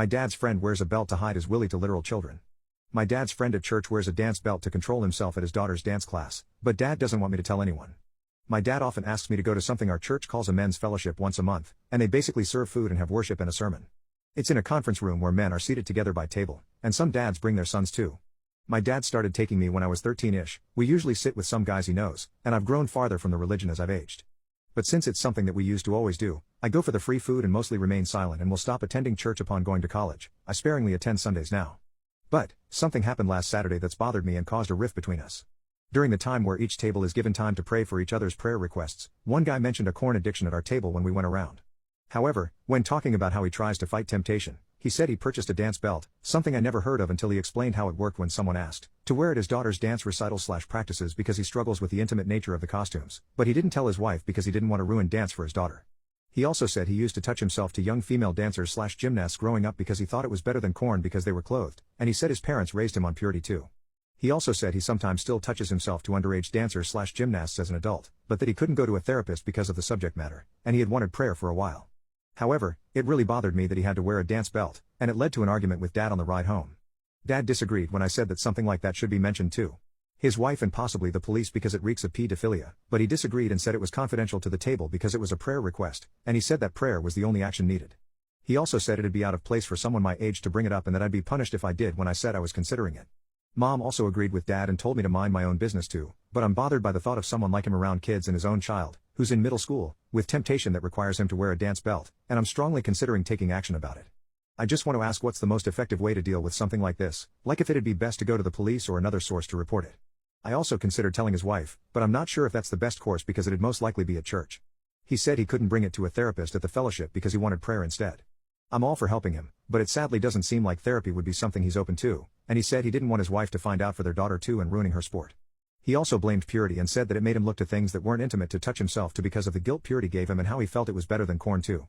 My dad's friend wears a belt to hide his Willy to literal children. My dad's friend at church wears a dance belt to control himself at his daughter's dance class, but dad doesn't want me to tell anyone. My dad often asks me to go to something our church calls a men's fellowship once a month, and they basically serve food and have worship and a sermon. It's in a conference room where men are seated together by table, and some dads bring their sons too. My dad started taking me when I was 13-ish, we usually sit with some guys he knows, and I've grown farther from the religion as I've aged. But since it's something that we used to always do, I go for the free food and mostly remain silent and will stop attending church upon going to college. I sparingly attend Sundays now. But, something happened last Saturday that's bothered me and caused a rift between us. During the time where each table is given time to pray for each other's prayer requests, one guy mentioned a corn addiction at our table when we went around. However, when talking about how he tries to fight temptation, he said he purchased a dance belt, something I never heard of until he explained how it worked when someone asked to wear at his daughter's dance recitals/practices because he struggles with the intimate nature of the costumes, but he didn't tell his wife because he didn't want to ruin dance for his daughter. He also said he used to touch himself to young female dancers/gymnasts growing up because he thought it was better than corn because they were clothed, and he said his parents raised him on purity too. He also said he sometimes still touches himself to underage dancers/gymnasts as an adult, but that he couldn't go to a therapist because of the subject matter, and he had wanted prayer for a while. However, it really bothered me that he had to wear a dance belt, and it led to an argument with Dad on the ride home. Dad disagreed when I said that something like that should be mentioned too. His wife and possibly the police because it reeks of pedophilia, but he disagreed and said it was confidential to the table because it was a prayer request, and he said that prayer was the only action needed. He also said it'd be out of place for someone my age to bring it up and that I'd be punished if I did when I said I was considering it. Mom also agreed with Dad and told me to mind my own business too, but I'm bothered by the thought of someone like him around kids and his own child, who's in middle school, with temptation that requires him to wear a dance belt, and I'm strongly considering taking action about it. I just want to ask what's the most effective way to deal with something like this, like if it'd be best to go to the police or another source to report it. I also considered telling his wife, but I'm not sure if that's the best course because it'd most likely be at church. He said he couldn't bring it to a therapist at the fellowship because he wanted prayer instead. I'm all for helping him, but it sadly doesn't seem like therapy would be something he's open to, and he said he didn't want his wife to find out for their daughter too and ruining her sport. He also blamed purity and said that it made him look to things that weren't intimate to touch himself to because of the guilt purity gave him and how he felt it was better than corn too.